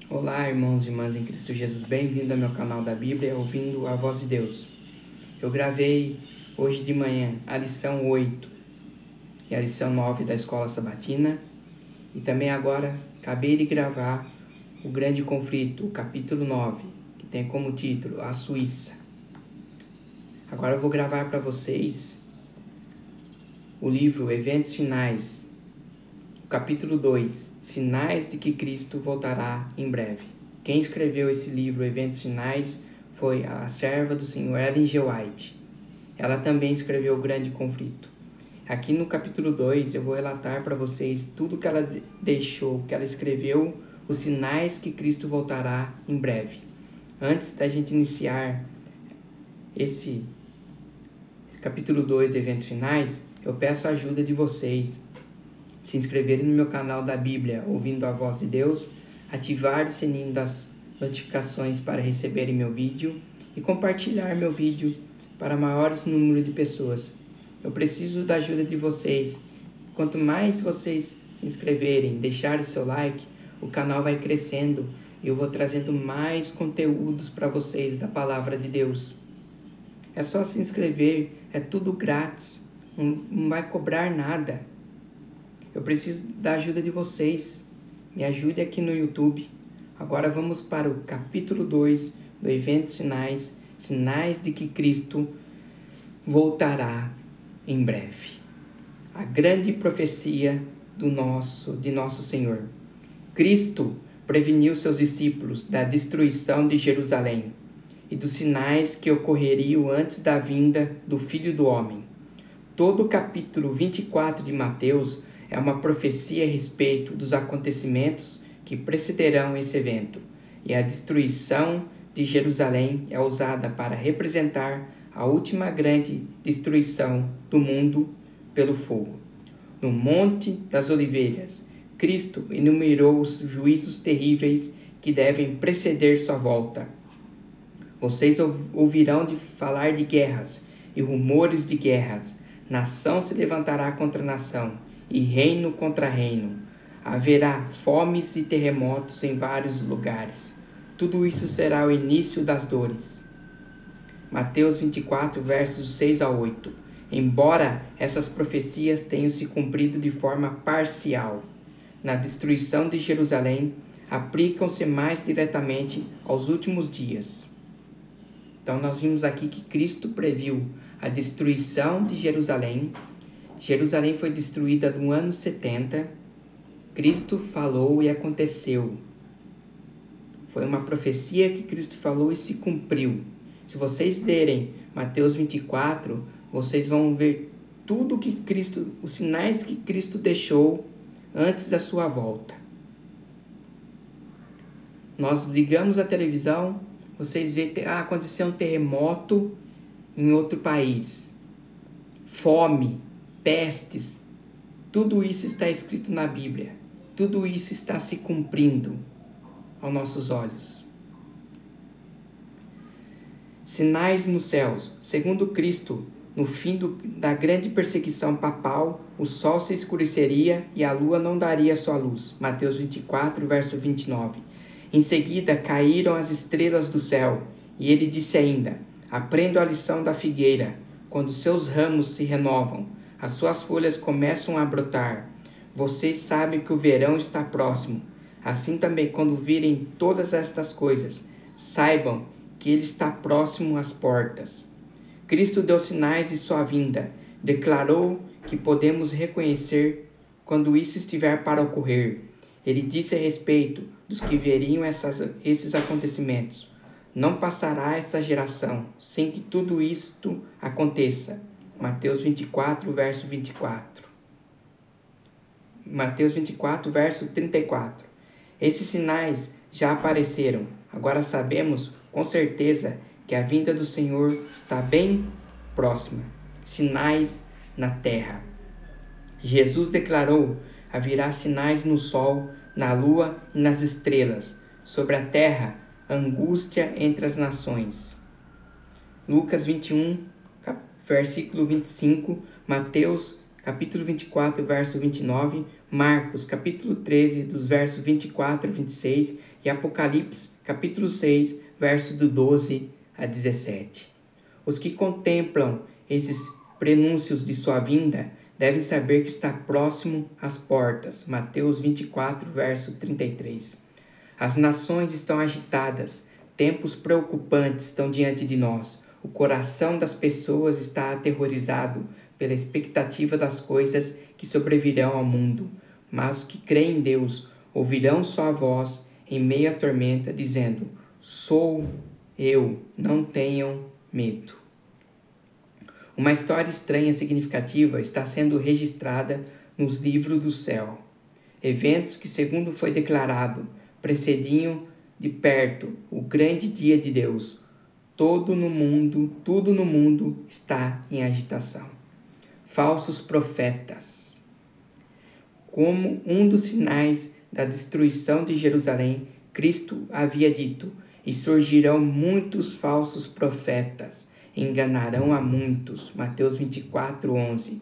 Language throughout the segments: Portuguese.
Olá, irmãos e irmãs em Cristo Jesus, bem-vindo ao meu canal da Bíblia, ouvindo a voz de Deus. Eu gravei hoje de manhã a lição 8 e a lição 9 da Escola Sabatina, e também agora acabei de gravar o Grande Conflito, o capítulo 9, que tem como título A Suíça. Agora eu vou gravar para vocês o livro Eventos Finais, o capítulo 2, Sinais de que Cristo voltará em breve. Quem escreveu esse livro, Eventos Finais, foi a serva do Senhor Ellen G. White. Ela também escreveu O Grande Conflito. Aqui no capítulo 2 eu vou relatar para vocês tudo que ela deixou, que ela escreveu, os sinais que Cristo voltará em breve. Antes da gente iniciar esse capítulo 2, Eventos Finais, eu peço a ajuda de vocês. Se inscreverem no meu canal da Bíblia, ouvindo a voz de Deus, ativar o sininho das notificações para receberem meu vídeo e compartilhar meu vídeo para maiores número de pessoas. Eu preciso da ajuda de vocês. Quanto mais vocês se inscreverem, deixarem seu like, o canal vai crescendo e eu vou trazendo mais conteúdos para vocês da Palavra de Deus. É só se inscrever, é tudo grátis, não vai cobrar nada. Eu preciso da ajuda de vocês. Me ajude aqui no YouTube. Agora vamos para o capítulo 2 do Eventos Sinais, Sinais de que Cristo voltará em breve. A grande profecia de nosso Senhor. Cristo preveniu seus discípulos da destruição de Jerusalém e dos sinais que ocorreriam antes da vinda do Filho do Homem. Todo o capítulo 24 de Mateus é uma profecia a respeito dos acontecimentos que precederão esse evento, e a destruição de Jerusalém é usada para representar a última grande destruição do mundo pelo fogo. No Monte das Oliveiras, Cristo enumerou os juízos terríveis que devem preceder sua volta. Vocês ouvirão de falar de guerras e rumores de guerras. Nação se levantará contra nação e reino contra reino. Haverá fomes e terremotos em vários lugares. Tudo isso será o início das dores. Mateus 24, versos 6 a 8. Embora essas profecias tenham se cumprido de forma parcial, na destruição de Jerusalém, aplicam-se mais diretamente aos últimos dias. Então nós vimos aqui que Cristo previu a destruição de Jerusalém. Jerusalém foi destruída no ano 70. Cristo falou e aconteceu. Foi uma profecia que Cristo falou e se cumpriu. Se vocês lerem Mateus 24, vocês vão ver tudo que Cristo, os sinais que Cristo deixou antes da sua volta. Nós ligamos a televisão, vocês veem que aconteceu um terremoto em outro país. Fome, pestes, tudo isso está escrito na Bíblia. Tudo isso está se cumprindo aos nossos olhos. Sinais nos céus. Segundo Cristo, no fim da grande perseguição papal, o sol se escureceria e a lua não daria sua luz. Mateus 24, verso 29. Em seguida, caíram as estrelas do céu, e ele disse ainda: aprendo a lição da figueira, quando seus ramos se renovam, as suas folhas começam a brotar. Vocês sabem que o verão está próximo. Assim também, quando virem todas estas coisas, saibam que ele está próximo às portas. Cristo deu sinais de sua vinda. Declarou que podemos reconhecer quando isso estiver para ocorrer. Ele disse a respeito dos que veriam esses acontecimentos: não passará essa geração sem que tudo isto aconteça. Mateus 24, verso 24. Mateus 24, verso 34. Esses sinais já apareceram. Agora sabemos com certeza que a vinda do Senhor está bem próxima. Sinais na terra. Jesus declarou: haverá sinais no sol, na lua e nas estrelas. Sobre a terra, angústia entre as nações. Lucas 21, versículo 25, Mateus capítulo 24, verso 29, Marcos, capítulo 13, dos versos 24 a 26 e Apocalipse, capítulo 6, versos do 12 a 17. Os que contemplam esses prenúncios de sua vinda devem saber que está próximo às portas. Mateus 24, verso 33. As nações estão agitadas, tempos preocupantes estão diante de nós. O coração das pessoas está aterrorizado pela expectativa das coisas que sobrevirão ao mundo. Mas os que creem em Deus ouvirão sua voz em meio à tormenta, dizendo: sou eu, não tenham medo. Uma história estranha e significativa está sendo registrada nos livros do céu. Eventos que, segundo foi declarado, precediam de perto o grande dia de Deus. Tudo no mundo está em agitação. Falsos profetas. Como um dos sinais da destruição de Jerusalém, Cristo havia dito: e surgirão muitos falsos profetas, enganarão a muitos. Mateus 24, 11.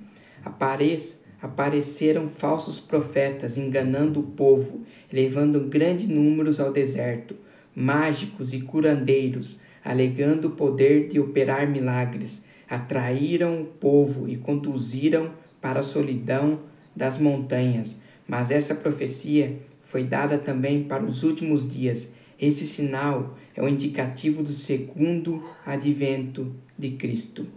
Apareceram falsos profetas enganando o povo, levando grandes números ao deserto, mágicos e curandeiros, alegando o poder de operar milagres, atraíram o povo e conduziram para a solidão das montanhas. Mas essa profecia foi dada também para os últimos dias. Esse sinal é o indicativo do segundo advento de Cristo.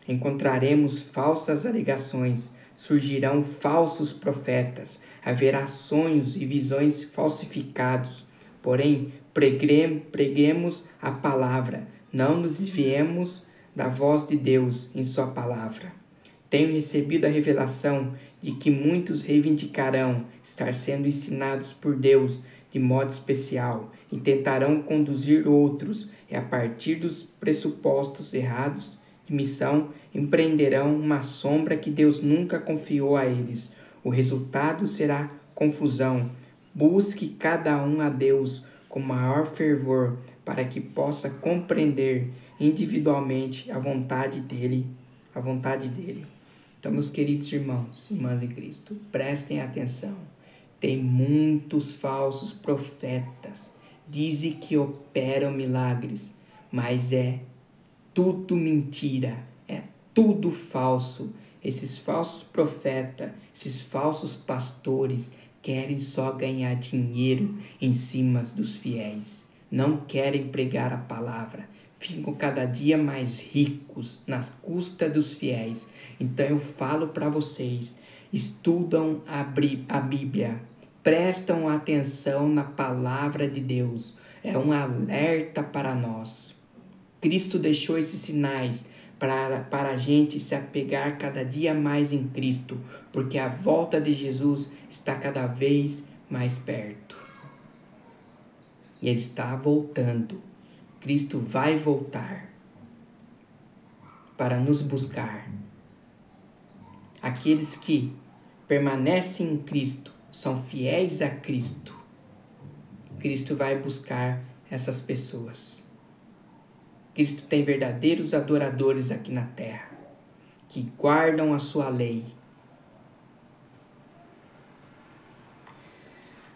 Encontraremos falsas alegações, surgirão falsos profetas, haverá sonhos e visões falsificados. Porém, preguemos a palavra, não nos desviemos da voz de Deus em sua palavra. Tenho recebido a revelação de que muitos reivindicarão estar sendo ensinados por Deus de modo especial e tentarão conduzir outros e, a partir dos pressupostos errados de missão, empreenderão uma sombra que Deus nunca confiou a eles. O resultado será confusão. Busque cada um a Deus com maior fervor para que possa compreender individualmente a vontade dele. Então, meus queridos irmãos e irmãs em Cristo, prestem atenção. Tem muitos falsos profetas. Dizem que operam milagres, mas é tudo mentira, é tudo falso. Esses falsos profetas, esses falsos pastores querem só ganhar dinheiro em cima dos fiéis. Não querem pregar a palavra. Ficam cada dia mais ricos nas custas dos fiéis. Então eu falo para vocês, estudam a Bíblia, prestam atenção na palavra de Deus. É um alerta para nós. Cristo deixou esses sinais para a gente se apegar cada dia mais em Cristo, porque a volta de Jesus está cada vez mais perto. E Ele está voltando. Cristo vai voltar para nos buscar. Aqueles que permanecem em Cristo, são fiéis a Cristo. Cristo vai buscar essas pessoas. Cristo tem verdadeiros adoradores aqui na terra, que guardam a sua lei.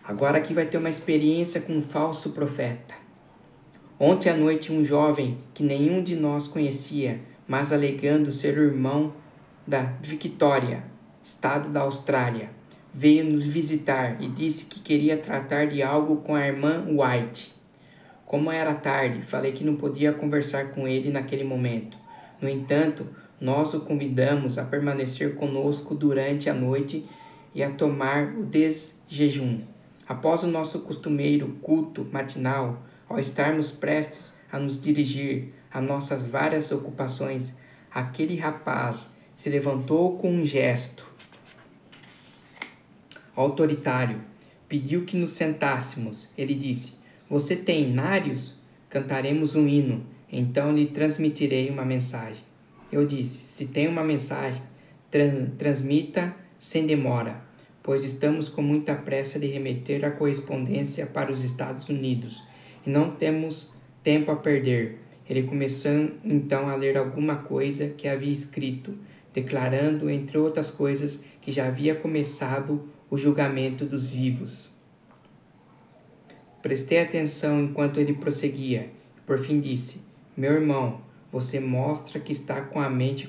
Agora aqui vai ter uma experiência com um falso profeta. Ontem à noite um jovem que nenhum de nós conhecia, mas alegando ser o irmão da Victoria, estado da Austrália, veio nos visitar e disse que queria tratar de algo com a irmã White. Como era tarde, falei que não podia conversar com ele naquele momento. No entanto, nós o convidamos a permanecer conosco durante a noite e a tomar o desjejum. Após o nosso costumeiro culto matinal, ao estarmos prestes a nos dirigir a nossas várias ocupações, aquele rapaz se levantou com um gesto autoritário, pediu que nos sentássemos. Ele disse: "Você tem inários? Cantaremos um hino, então lhe transmitirei uma mensagem." Eu disse: "Se tem uma mensagem, transmita sem demora, pois estamos com muita pressa de remeter a correspondência para os Estados Unidos e não temos tempo a perder." Ele começou então a ler alguma coisa que havia escrito, declarando, entre outras coisas, que já havia começado o julgamento dos vivos. Prestei atenção enquanto ele prosseguia, e por fim disse: meu irmão, você mostra que está com a mente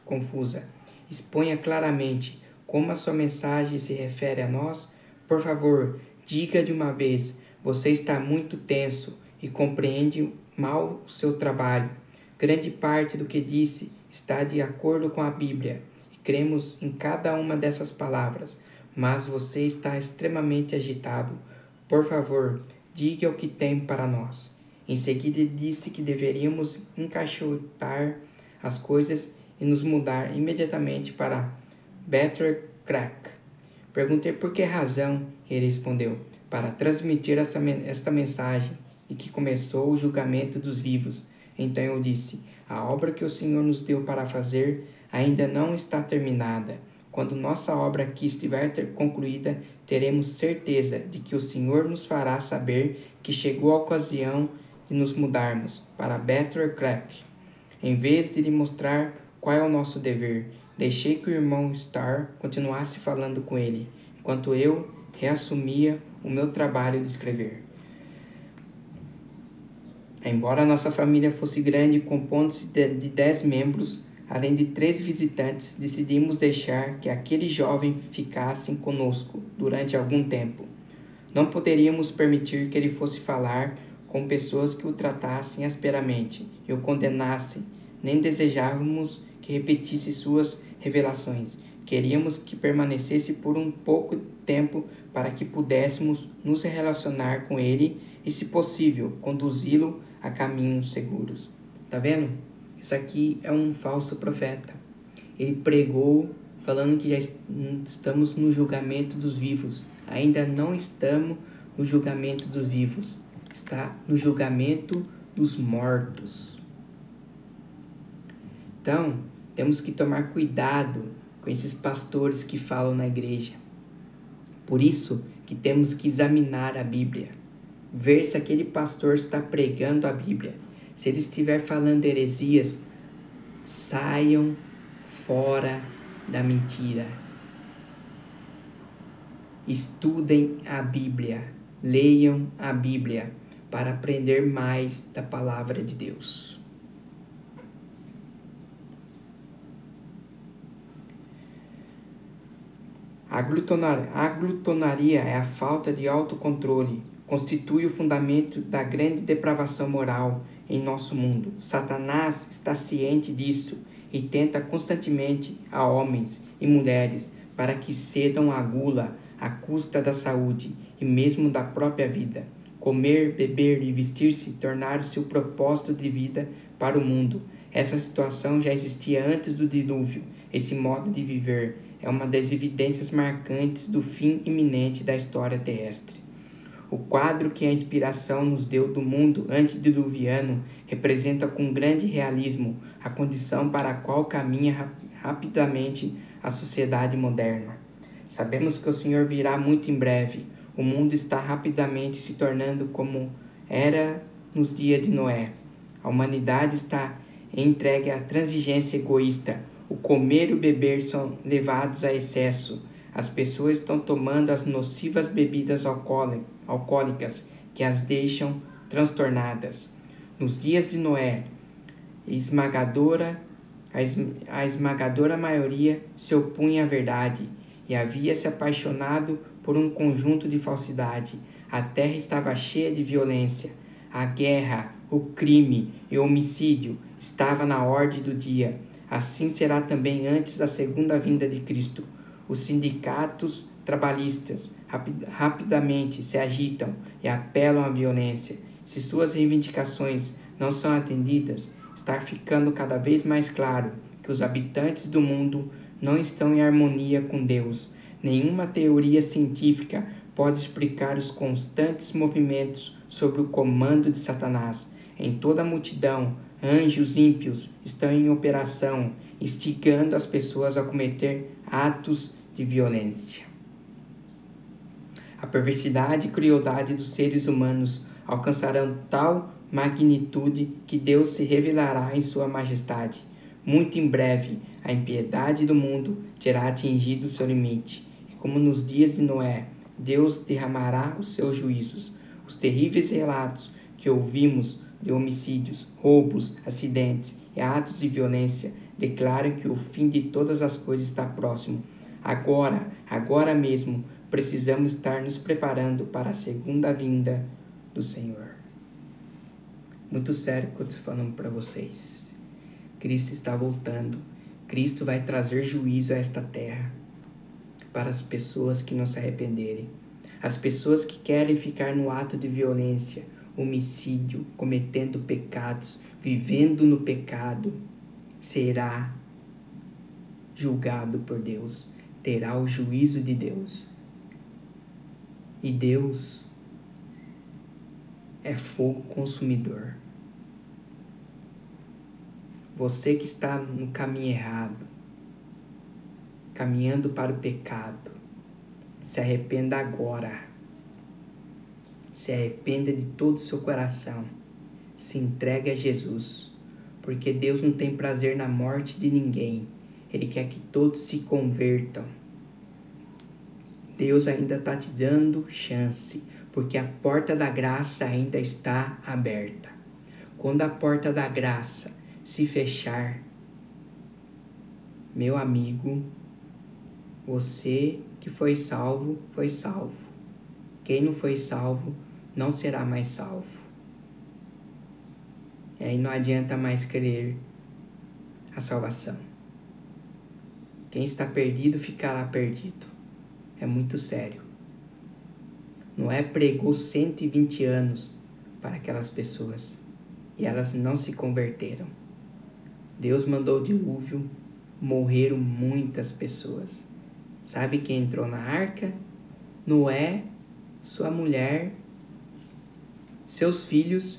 confusa. Exponha claramente como a sua mensagem se refere a nós. Por favor, diga de uma vez. Você está muito tenso e compreende mal o seu trabalho. Grande parte do que disse está de acordo com a Bíblia e cremos em cada uma dessas palavras, mas você está extremamente agitado. Por favor, diga o que tem para nós. Em seguida, disse que deveríamos encaixotar as coisas e nos mudar imediatamente para Battery Creek. Perguntei por que razão, e ele respondeu: para transmitir esta mensagem e que começou o julgamento dos vivos. Então eu disse: a obra que o Senhor nos deu para fazer ainda não está terminada. Quando nossa obra aqui estiver concluída, teremos certeza de que o Senhor nos fará saber que chegou a ocasião de nos mudarmos para Battery Creek. Em vez de lhe mostrar qual é o nosso dever, deixei que o irmão Starr continuasse falando com ele, enquanto eu reassumia o meu trabalho de escrever. Embora nossa família fosse grande, compondo-se de 10 membros, além de 3 visitantes, decidimos deixar que aquele jovem ficasse conosco durante algum tempo. Não poderíamos permitir que ele fosse falar com pessoas que o tratassem asperamente e o condenassem, nem desejávamos que repetisse suas revelações. Queríamos que permanecesse por um pouco tempo para que pudéssemos nos relacionar com ele e, se possível, conduzi-lo a caminhos seguros. Tá vendo? Isso aqui é um falso profeta. Ele pregou falando que já estamos no julgamento dos vivos. Ainda não estamos no julgamento dos vivos. Está no julgamento dos mortos. Então, temos que tomar cuidado com esses pastores que falam na igreja. Por isso que temos que examinar a Bíblia. Ver se aquele pastor está pregando a Bíblia. Se ele estiver falando heresias, saiam fora da mentira. Estudem a Bíblia. Leiam a Bíblia para aprender mais da palavra de Deus. A glutonaria é a falta de autocontrole, constitui o fundamento da grande depravação moral em nosso mundo. Satanás está ciente disso e tenta constantemente a homens e mulheres para que cedam à gula à custa da saúde e mesmo da própria vida. Comer, beber e vestir-se tornaram-se o propósito de vida para o mundo. Essa situação já existia antes do dilúvio. Esse modo de viver é uma das evidências marcantes do fim iminente da história terrestre. O quadro que a inspiração nos deu do mundo antediluviano representa com grande realismo a condição para a qual caminha rapidamente a sociedade moderna. Sabemos que o Senhor virá muito em breve. O mundo está rapidamente se tornando como era nos dias de Noé. A humanidade está entregue à transigência egoísta. O comer e o beber são levados a excesso. As pessoas estão tomando as nocivas bebidas alcoólicas que as deixam transtornadas. Nos dias de Noé, a esmagadora maioria se opunha à verdade e havia se apaixonado por um conjunto de falsidade. A terra estava cheia de violência. A guerra, o crime e o homicídio estava na ordem do dia. Assim será também antes da segunda vinda de Cristo. Os sindicatos trabalhistas rapidamente se agitam e apelam à violência. Se suas reivindicações não são atendidas, está ficando cada vez mais claro que os habitantes do mundo não estão em harmonia com Deus. Nenhuma teoria científica pode explicar os constantes movimentos sob o comando de Satanás. Em toda a multidão, anjos ímpios estão em operação, instigando as pessoas a cometer atos de violência. A perversidade e crueldade dos seres humanos alcançarão tal magnitude que Deus se revelará em sua majestade. Muito em breve, a impiedade do mundo terá atingido seu limite, e como nos dias de Noé, Deus derramará os seus juízos. Os terríveis relatos que ouvimos de homicídios, roubos, acidentes e atos de violência declaram que o fim de todas as coisas está próximo. Agora mesmo, precisamos estar nos preparando para a segunda vinda do Senhor. Muito sério que eu estou falando para vocês. Cristo está voltando. Cristo vai trazer juízo a esta terra para as pessoas que não se arrependerem. As pessoas que querem ficar no ato de violência, homicídio, cometendo pecados, vivendo no pecado, será julgado por Deus, terá o juízo de Deus. E Deus é fogo consumidor. Você que está no caminho errado, caminhando para o pecado, se arrependa agora. Se arrependa de todo o seu coração. Se entregue a Jesus, porque Deus não tem prazer na morte de ninguém. Ele quer que todos se convertam. Deus ainda está te dando chance, porque a porta da graça ainda está aberta. Quando a porta da graça se fechar, meu amigo, você que foi salvo, foi salvo. Quem não foi salvo, não será mais salvo. E aí não adianta mais crer a salvação. Quem está perdido, ficará perdido. É muito sério. Noé pregou 120 anos para aquelas pessoas e elas não se converteram. Deus mandou o dilúvio, morreram muitas pessoas. Sabe quem entrou na arca? Noé, sua mulher, seus filhos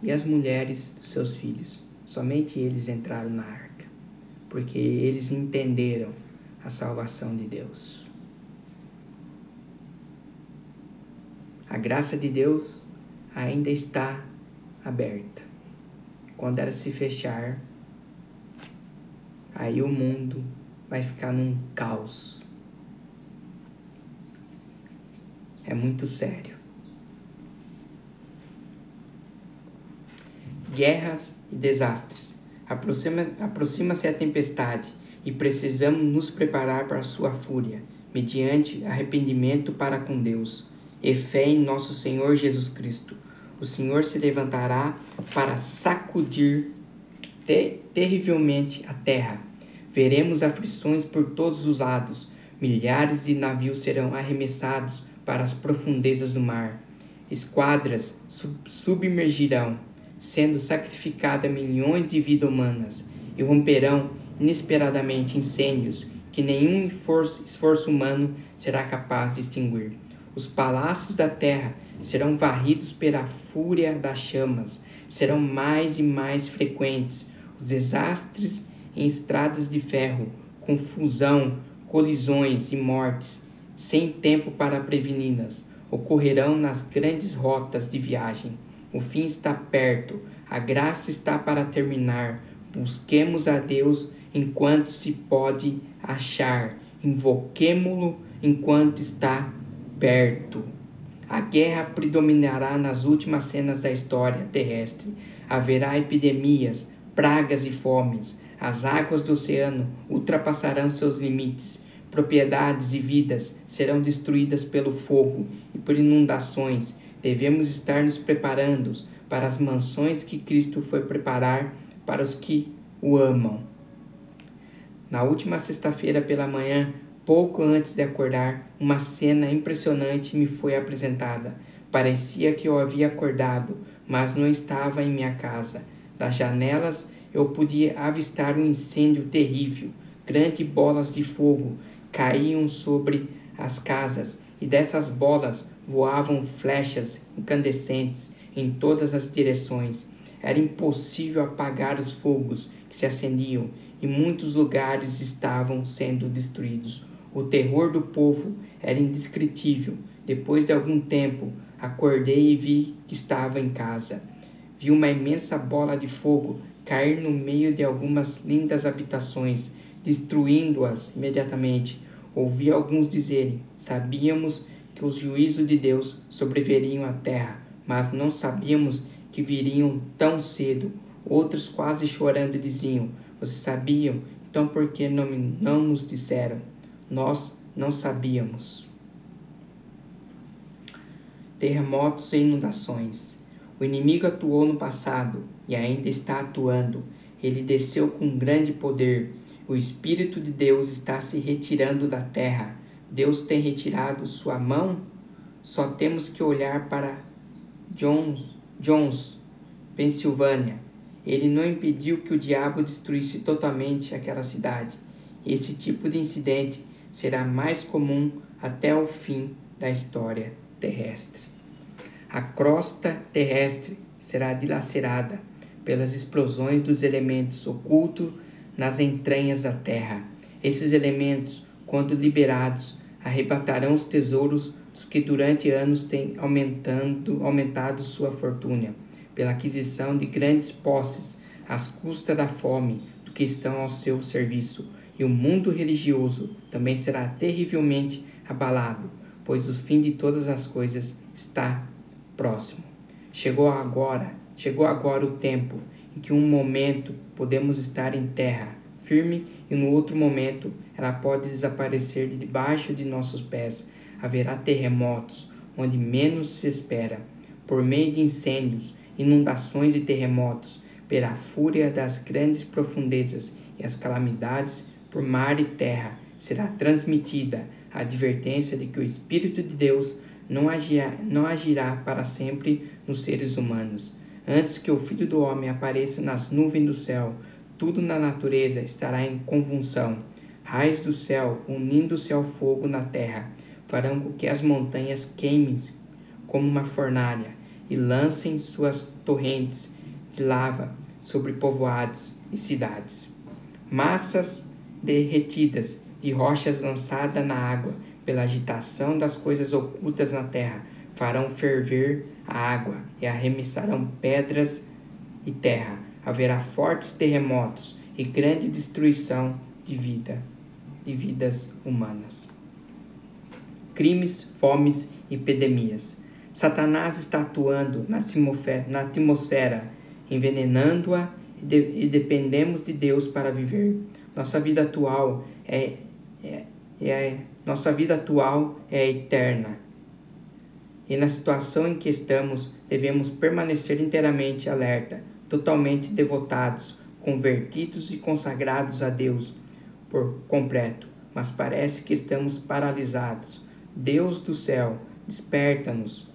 e as mulheres dos seus filhos. Somente eles entraram na arca, porque eles entenderam a salvação de Deus. A graça de Deus ainda está aberta. Quando ela se fechar, aí o mundo vai ficar num caos. É muito sério. Guerras e desastres. Aproxima-se a tempestade e precisamos nos preparar para a sua fúria, mediante arrependimento para com Deus e fé em nosso Senhor Jesus Cristo. O Senhor se levantará para sacudir terrivelmente a terra. Veremos aflições por todos os lados. Milhares de navios serão arremessados para as profundezas do mar. Esquadras submergirão, sendo sacrificadas milhões de vidas humanas, e romperão inesperadamente incêndios que nenhum esforço humano será capaz de extinguir. Os palácios da terra serão varridos pela fúria das chamas, serão mais e mais frequentes os desastres em estradas de ferro, confusão, colisões e mortes, sem tempo para preveni-las, ocorrerão nas grandes rotas de viagem. O fim está perto, a graça está para terminar. Busquemos a Deus enquanto se pode achar, invoquemo-lo enquanto está perto. A guerra predominará nas últimas cenas da história terrestre. Haverá epidemias, pragas e fomes. As águas do oceano ultrapassarão seus limites. Propriedades e vidas serão destruídas pelo fogo e por inundações. Devemos estar nos preparando para as mansões que Cristo foi preparar para os que o amam. Na última sexta-feira pela manhã, pouco antes de acordar, uma cena impressionante me foi apresentada. Parecia que eu havia acordado, mas não estava em minha casa. Das janelas eu podia avistar um incêndio terrível. Grandes bolas de fogo caíam sobre as casas, e dessas bolas voavam flechas incandescentes em todas as direções. Era impossível apagar os fogos que se acendiam, e muitos lugares estavam sendo destruídos. O terror do povo era indescritível. Depois de algum tempo, acordei e vi que estava em casa. Vi uma imensa bola de fogo cair no meio de algumas lindas habitações, destruindo-as imediatamente. Ouvi alguns dizerem: sabíamos que os juízos de Deus sobreviriam à terra, mas não sabíamos que viriam tão cedo. Outros, quase chorando, diziam: vocês sabiam? Então por que não nos disseram? Nós não sabíamos. Terremotos e inundações. O inimigo atuou no passado e ainda está atuando. Ele desceu com grande poder. O Espírito de Deus está se retirando da terra. Deus tem retirado sua mão? Só temos que olhar para Jones, Pensilvânia. Ele não impediu que o diabo destruísse totalmente aquela cidade. Esse tipo de incidente será mais comum até o fim da história terrestre. A crosta terrestre será dilacerada pelas explosões dos elementos ocultos nas entranhas da terra. Esses elementos, quando liberados, arrebatarão os tesouros dos que durante anos têm aumentado sua fortuna, pela aquisição de grandes posses, às custas da fome do que estão ao seu serviço. E o mundo religioso também será terrivelmente abalado, pois o fim de todas as coisas está próximo. Chegou agora o tempo em que um momento podemos estar em terra firme e no outro momento ela pode desaparecer de debaixo de nossos pés. Haverá terremotos onde menos se espera, por meio de incêndios, inundações e terremotos, pela fúria das grandes profundezas e as calamidades por mar e terra, será transmitida a advertência de que o Espírito de Deus não agirá para sempre nos seres humanos. Antes que o Filho do Homem apareça nas nuvens do céu, tudo na natureza estará em convulsão. Raios do céu, unindo-se ao fogo na terra, farão com que as montanhas queimem como uma fornalha e lancem suas torrentes de lava sobre povoados e cidades. Massas derretidas de rochas lançadas na água pela agitação das coisas ocultas na terra farão ferver a água e arremessarão pedras e terra. Haverá fortes terremotos e grande destruição de vidas humanas. Crimes, fomes e epidemias. Satanás está atuando na atmosfera, envenenando-a e dependemos de Deus para viver. Nossa vida atual é eterna. E na situação em que estamos, devemos permanecer inteiramente alerta, totalmente devotados, convertidos e consagrados a Deus por completo. Mas parece que estamos paralisados. Deus do céu, desperta-nos.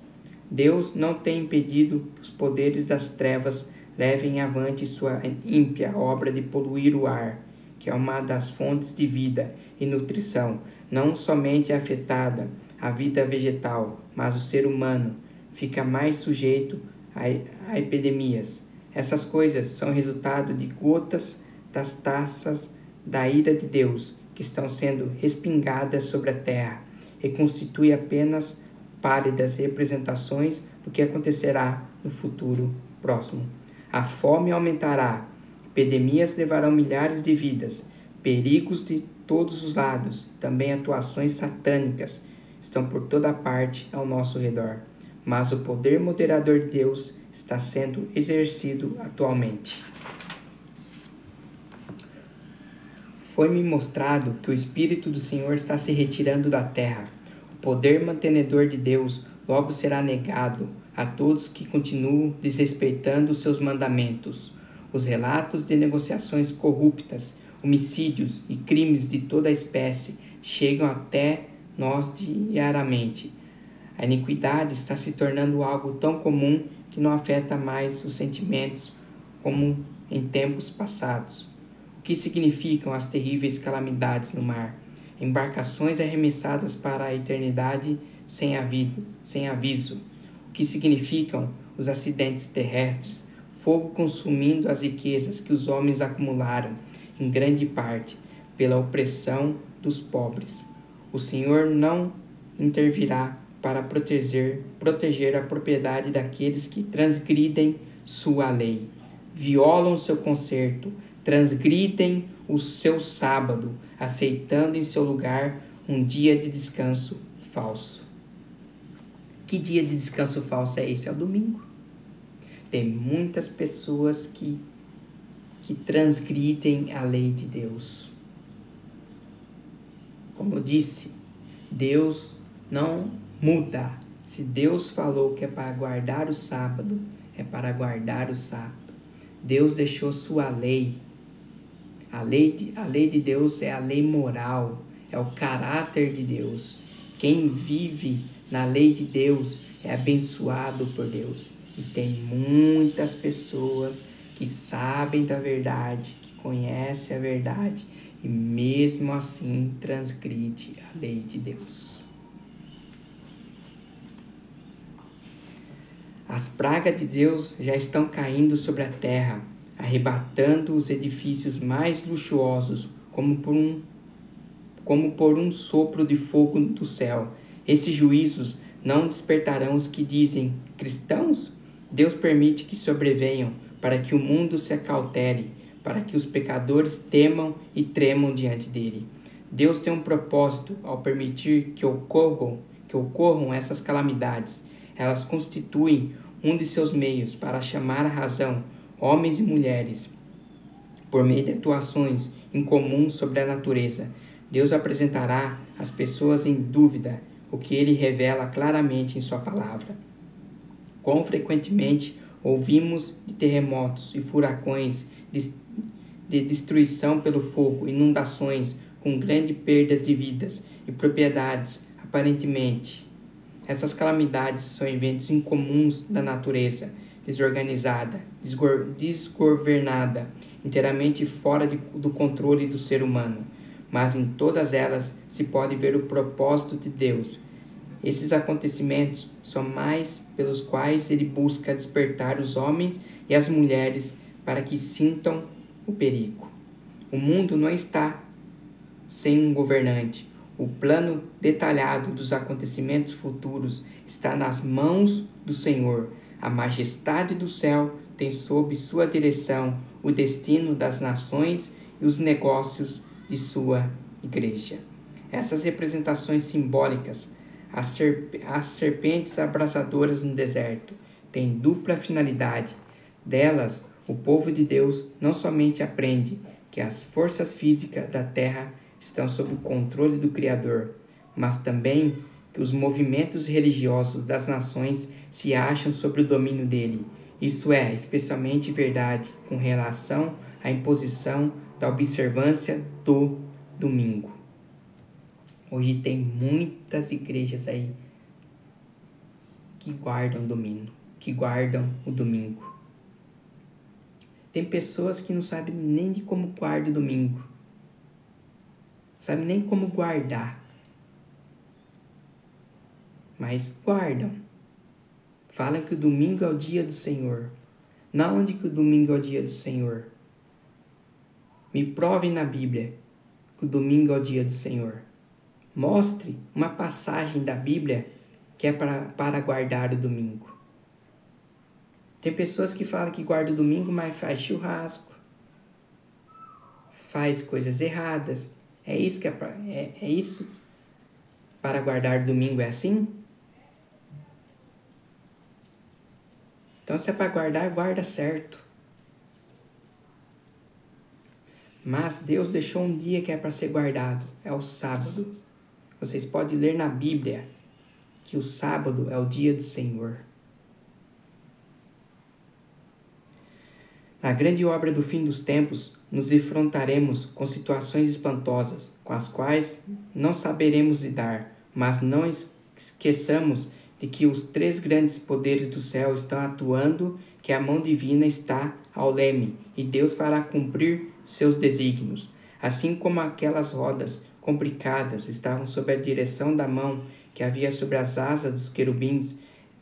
Deus não tem impedido que os poderes das trevas levem avante sua ímpia obra de poluir o ar, que é uma das fontes de vida e nutrição. Não somente afetada a vida vegetal, mas o ser humano fica mais sujeito a epidemias. Essas coisas são resultado de gotas das taças da ira de Deus que estão sendo respingadas sobre a terra e constituem apenas pálidas representações do que acontecerá no futuro próximo. A fome aumentará, epidemias levarão milhares de vidas, perigos de todos os lados, também atuações satânicas estão por toda parte ao nosso redor, mas o poder moderador de Deus está sendo exercido atualmente. Foi-me mostrado que o Espírito do Senhor está se retirando da terra. O poder mantenedor de Deus logo será negado a todos que continuam desrespeitando os seus mandamentos. Os relatos de negociações corruptas, homicídios e crimes de toda a espécie chegam até nós diariamente. A iniquidade está se tornando algo tão comum que não afeta mais os sentimentos como em tempos passados. O que significam as terríveis calamidades no mar? Embarcações arremessadas para a eternidade sem aviso. O que significam os acidentes terrestres? Fogo consumindo as riquezas que os homens acumularam, em grande parte, pela opressão dos pobres. O Senhor não intervirá para proteger a propriedade daqueles que transgridem sua lei, violam seu concerto, transgridem o seu sábado, aceitando em seu lugar um dia de descanso falso. Que dia de descanso falso é esse? É o domingo. Tem muitas pessoas que transgridem a lei de Deus. Como eu disse, Deus não muda. Se Deus falou que é para guardar o sábado, é para guardar o sábado. Deus deixou sua lei. A lei de Deus é a lei moral, é o caráter de Deus. Quem vive na lei de Deus é abençoado por Deus. E tem muitas pessoas que sabem da verdade, que conhecem a verdade e mesmo assim transgride a lei de Deus. As pragas de Deus já estão caindo sobre a terra, arrebatando os edifícios mais luxuosos, como por um sopro de fogo do céu. Esses juízos não despertarão os que dizem cristãos? Deus permite que sobrevenham, para que o mundo se acautere, para que os pecadores temam e tremam diante dele. Deus tem um propósito ao permitir que ocorram essas calamidades. Elas constituem um de seus meios para chamar à razão homens e mulheres. Por meio de atuações incomuns sobre a natureza, Deus apresentará às pessoas em dúvida o que ele revela claramente em sua palavra. Quão frequentemente ouvimos de terremotos e furacões, de destruição pelo fogo, inundações com grandes perdas de vidas e propriedades, aparentemente. Essas calamidades são eventos incomuns da natureza, desorganizada, desgovernada, inteiramente fora do controle do ser humano. Mas em todas elas se pode ver o propósito de Deus. Esses acontecimentos são mais pelos quais ele busca despertar os homens e as mulheres para que sintam o perigo. O mundo não está sem um governante. O plano detalhado dos acontecimentos futuros está nas mãos do Senhor. A majestade do céu tem sob sua direção o destino das nações e os negócios de sua igreja. Essas representações simbólicas, as serpentes abrasadoras no deserto, têm dupla finalidade. Delas, o povo de Deus não somente aprende que as forças físicas da terra estão sob o controle do Criador, mas também que os movimentos religiosos das nações se acham sob o domínio dele. Isso é especialmente verdade com relação à imposição da observância do domingo. Hoje tem muitas igrejas aí que guardam o domingo. Tem pessoas que não sabem nem de como guarda o domingo. Sabem nem como guardar. Mas guardam. Falam que o domingo é o dia do Senhor. Na onde que o domingo é o dia do Senhor? Me provem na Bíblia que o domingo é o dia do Senhor. Mostre uma passagem da Bíblia que é para guardar o domingo. Tem pessoas que falam que guarda o domingo, mas faz churrasco, faz coisas erradas. É isso para guardar o domingo, é assim? Então, se é para guardar, guarda certo. Mas Deus deixou um dia que é para ser guardado, é o sábado. Vocês podem ler na Bíblia que o sábado é o dia do Senhor. Na grande obra do fim dos tempos, nos defrontaremos com situações espantosas, com as quais não saberemos lidar, mas não esqueçamos de que os 3 grandes poderes do céu estão atuando, que a mão divina está ao leme, e Deus fará cumprir seus desígnios. Assim como aquelas rodas complicadas estavam sob a direção da mão que havia sobre as asas dos querubins,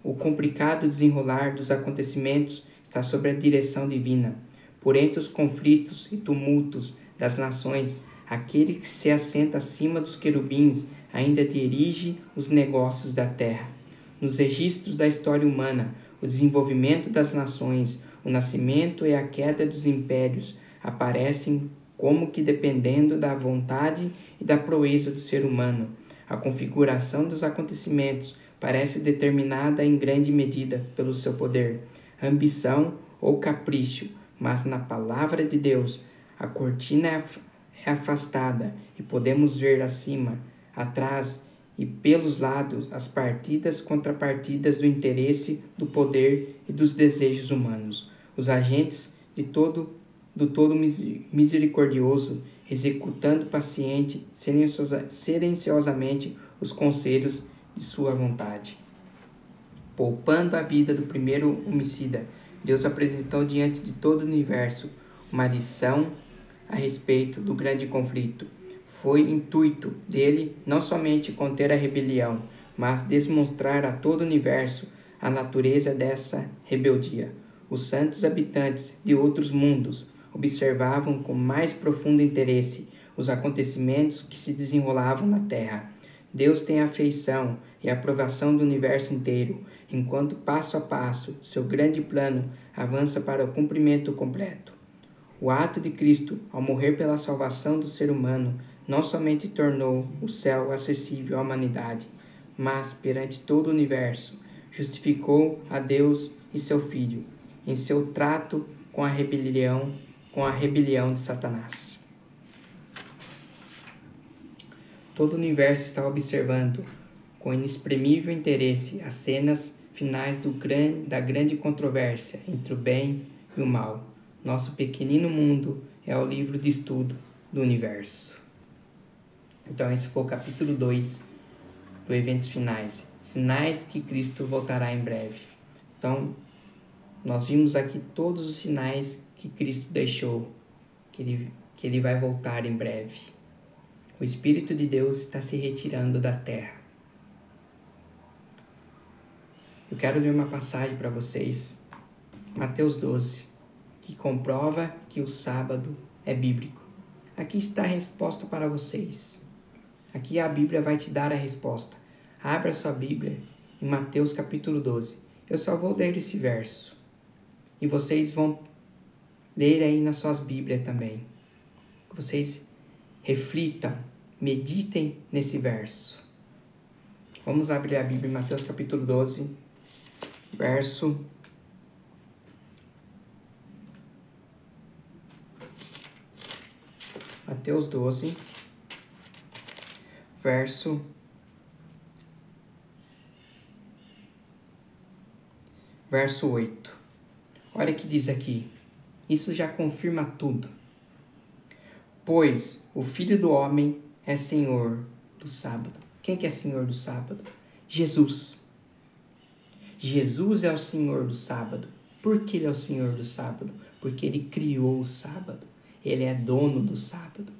o complicado desenrolar dos acontecimentos está sob a direção divina. Por entre os conflitos e tumultos das nações, aquele que se assenta acima dos querubins ainda dirige os negócios da terra. Nos registros da história humana, o desenvolvimento das nações, o nascimento e a queda dos impérios aparecem como que dependendo da vontade e da proeza do ser humano. A configuração dos acontecimentos parece determinada em grande medida pelo seu poder, ambição ou capricho, mas na palavra de Deus a cortina é afastada e podemos ver acima, atrás e pelos lados as partidas contrapartidas do interesse, do poder e dos desejos humanos, os agentes do todo misericordioso, executando paciente, silenciosamente os conselhos de sua vontade. Poupando a vida do primeiro homicida, Deus apresentou diante de todo o universo uma lição a respeito do grande conflito. Foi intuito dele não somente conter a rebelião, mas demonstrar a todo o universo a natureza dessa rebeldia. Os santos habitantes de outros mundos observavam com mais profundo interesse os acontecimentos que se desenrolavam na Terra. Deus tem a afeição e a aprovação do universo inteiro, enquanto passo a passo seu grande plano avança para o cumprimento completo. O ato de Cristo, ao morrer pela salvação do ser humano, não somente tornou o céu acessível à humanidade, mas, perante todo o universo, justificou a Deus e seu Filho em seu trato com a rebelião de Satanás. Todo o universo está observando com inexprimível interesse as cenas finais da grande controvérsia entre o bem e o mal. Nosso pequenino mundo é o livro de estudo do universo. Então esse foi o capítulo 2 do Eventos Finais. Sinais que Cristo voltará em breve. Então, nós vimos aqui todos os sinais que Cristo deixou, que ele vai voltar em breve. O Espírito de Deus está se retirando da terra. Eu quero ler uma passagem para vocês, Mateus 12, que comprova que o sábado é bíblico. Aqui está a resposta para vocês. Aqui a Bíblia vai te dar a resposta. Abra sua Bíblia em Mateus capítulo 12. Eu só vou ler esse verso. E vocês vão ler aí nas suas Bíblias também. Vocês reflitam, meditem nesse verso. Vamos abrir a Bíblia em Mateus capítulo 12, verso Mateus 12, verso 8. Olha o que diz aqui. Isso já confirma tudo. Pois o Filho do Homem é Senhor do sábado. Quem que é Senhor do sábado? Jesus. Jesus é o Senhor do sábado. Por que ele é o Senhor do sábado? Porque ele criou o sábado. Ele é dono do sábado.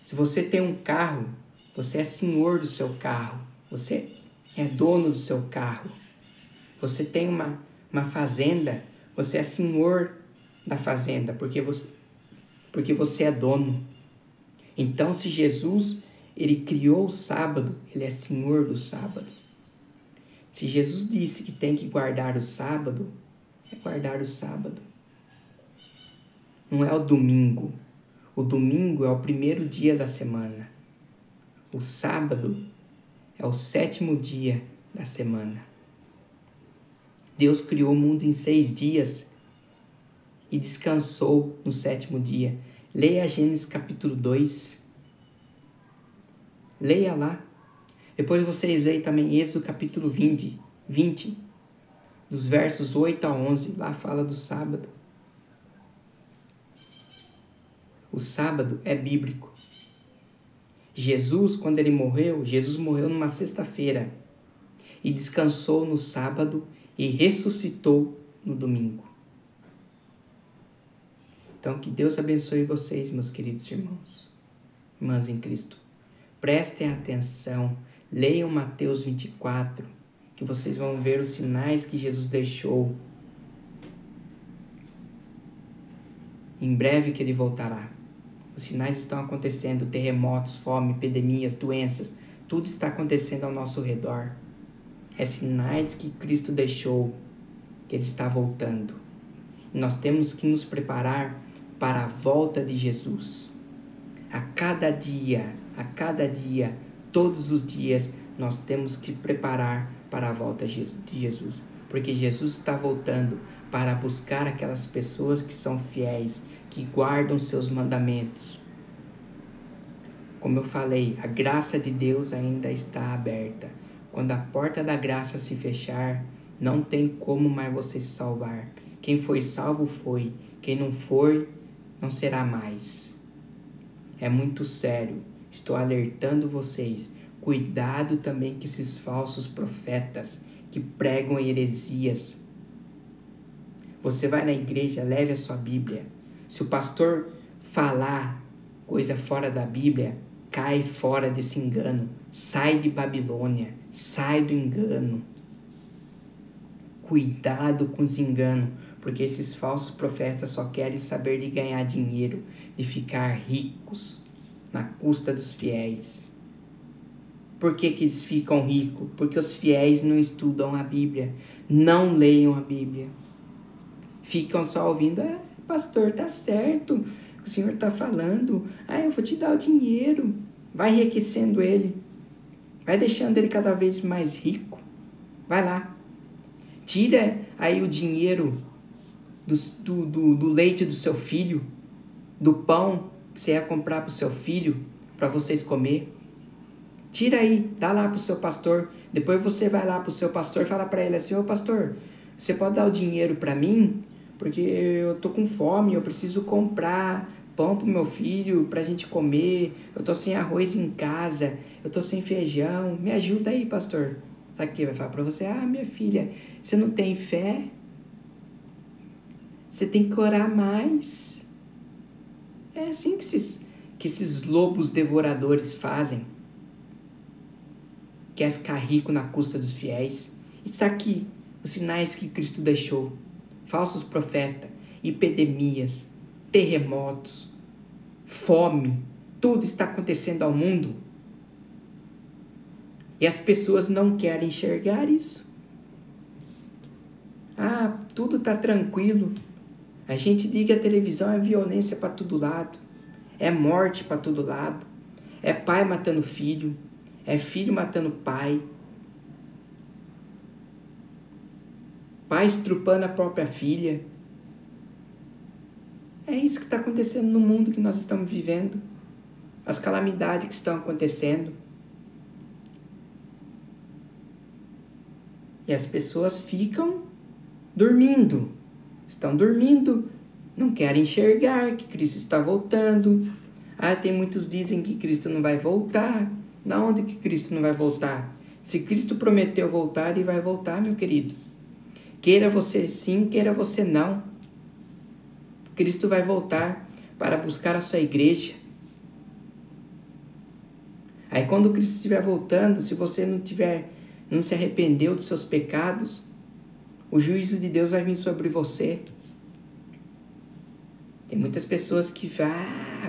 Se você tem um carro, você é senhor do seu carro. Você é dono do seu carro. Você tem uma fazenda, você é senhor da fazenda, porque você é dono. Então, se Jesus, ele criou o sábado, ele é senhor do sábado. Se Jesus disse que tem que guardar o sábado, é guardar o sábado. Não é o domingo. O domingo é o primeiro dia da semana. O sábado é o 7º dia da semana. Deus criou o mundo em 6 dias e descansou no 7º dia. Leia Gênesis capítulo 2. Leia lá. Depois vocês leem também Êxodo capítulo 20, dos versos 8 a 11. Lá fala do sábado. O sábado é bíblico. Jesus, quando ele morreu, Jesus morreu numa sexta-feira e descansou no sábado e ressuscitou no domingo. Então, que Deus abençoe vocês, meus queridos irmãos, irmãs em Cristo. Prestem atenção, leiam Mateus 24, que vocês vão ver os sinais que Jesus deixou. Em breve que ele voltará. Os sinais estão acontecendo, terremotos, fome, epidemias, doenças, tudo está acontecendo ao nosso redor. É sinais que Cristo deixou, que ele está voltando. E nós temos que nos preparar para a volta de Jesus. A cada dia, todos os dias, nós temos que preparar para a volta de Jesus. Porque Jesus está voltando para buscar aquelas pessoas que são fiéis, que guardam seus mandamentos. Como eu falei, a graça de Deus ainda está aberta. Quando a porta da graça se fechar, não tem como mais você se salvar. Quem foi salvo foi. Quem não for, não será mais. É muito sério. Estou alertando vocês. Cuidado também com esses falsos profetas que pregam heresias. Você vai na igreja, leve a sua Bíblia. Se o pastor falar coisa fora da Bíblia, cai fora desse engano. Sai de Babilônia. Sai do engano. Cuidado com os enganos, porque esses falsos profetas só querem saber de ganhar dinheiro, de ficar ricos na custa dos fiéis. Por que eles ficam ricos? Porque os fiéis não estudam a Bíblia, não leiam a Bíblia. Ficam só ouvindo, pastor, tá certo, o senhor tá falando, eu vou te dar o dinheiro. Vai enriquecendo ele, vai deixando ele cada vez mais rico. Vai lá, tira aí o dinheiro do leite do seu filho, do pão que você ia comprar para o seu filho, para vocês comer. Tira aí, dá lá para o seu pastor. Depois você vai lá para o seu pastor e fala para ele assim, ô pastor, você pode dar o dinheiro para mim? Porque eu tô com fome, eu preciso comprar pão pro meu filho, pra gente comer. Eu tô sem arroz em casa, eu tô sem feijão. Me ajuda aí, pastor. Sabe o que vai falar para você? Minha filha, você não tem fé? Você tem que orar mais. É assim que esses lobos devoradores fazem. Quer ficar rico na custa dos fiéis. Isso aqui, os sinais que Cristo deixou. Falsos profetas, epidemias, terremotos, fome. Tudo está acontecendo ao mundo. E as pessoas não querem enxergar isso. Tudo está tranquilo. A gente liga a televisão, é violência para todo lado. É morte para todo lado. É pai matando filho. É filho matando pai. Pai estrupando a própria filha. É isso que está acontecendo no mundo que nós estamos vivendo. As calamidades que estão acontecendo. E as pessoas ficam dormindo. Estão dormindo. Não querem enxergar que Cristo está voltando. Tem muitos que dizem que Cristo não vai voltar. Da onde que Cristo não vai voltar? Se Cristo prometeu voltar, ele vai voltar, meu querido. Queira você sim, queira você não. Cristo vai voltar para buscar a sua igreja. Aí quando Cristo estiver voltando, se você não se arrependeu dos seus pecados, o juízo de Deus vai vir sobre você. Tem muitas pessoas que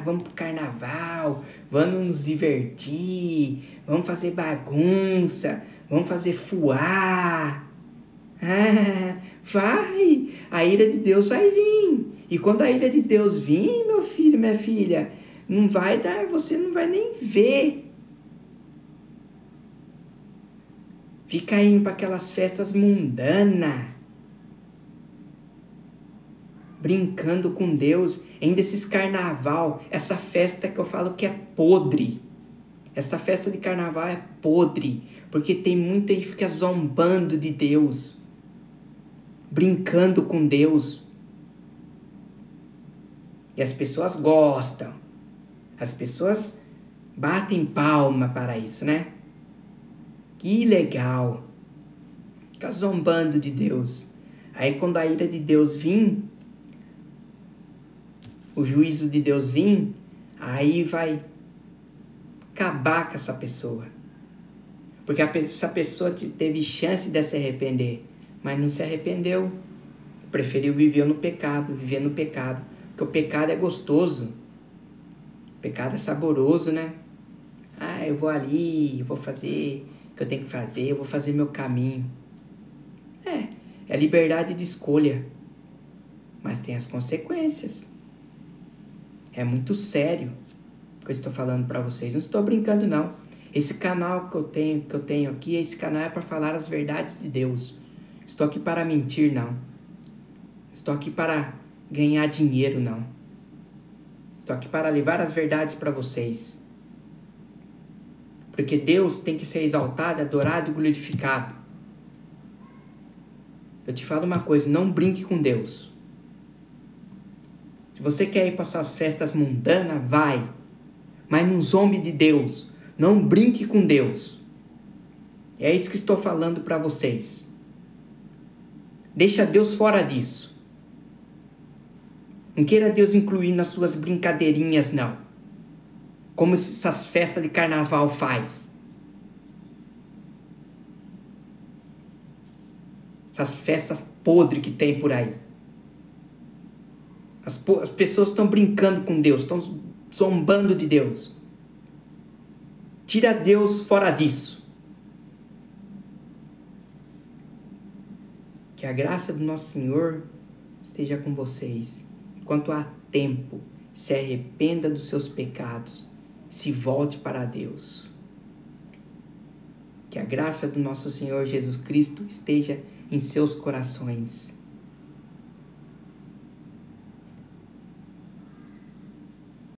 vamos pro carnaval, vamos nos divertir, vamos fazer bagunça, vamos fazer fuá. Vai, a ira de Deus vai vir. E quando a ira de Deus vir, meu filho, minha filha, você não vai nem ver. Fica indo para aquelas festas mundanas, brincando com Deus, ainda esses carnaval, essa festa que eu falo que é podre. Essa festa de carnaval é podre, porque tem muita gente que fica zombando de Deus, brincando com Deus. E as pessoas gostam. As pessoas batem palma para isso, né? Que legal. Fica zombando de Deus. Aí quando a ira de Deus vir, o juízo de Deus vir, aí vai acabar com essa pessoa. Porque essa pessoa teve chance de se arrepender, mas não se arrependeu. Preferiu viver no pecado. Porque o pecado é gostoso. O pecado é saboroso, né? Eu vou ali, eu vou fazer o que eu tenho que fazer, eu vou fazer meu caminho. É liberdade de escolha. Mas tem as consequências. É muito sério o que eu estou falando para vocês. Não estou brincando, não. Esse canal que eu tenho aqui, esse canal é para falar as verdades de Deus. Estou aqui para mentir, não. Estou aqui para ganhar dinheiro, não. Estou aqui para levar as verdades para vocês. Porque Deus tem que ser exaltado, adorado e glorificado. Eu te falo uma coisa, não brinque com Deus. Se você quer ir para suas festas mundanas, vai. Mas não zombe de Deus. Não brinque com Deus. É isso que estou falando para vocês. Deixa Deus fora disso. Não queira Deus incluir nas suas brincadeirinhas, não. Como essas festas de carnaval faz. Essas festas podres que tem por aí. As pessoas estão brincando com Deus, estão zombando de Deus. Tira Deus fora disso. Que a graça do nosso Senhor esteja com vocês. Enquanto há tempo, se arrependa dos seus pecados, se volte para Deus. Que a graça do nosso Senhor Jesus Cristo esteja em seus corações.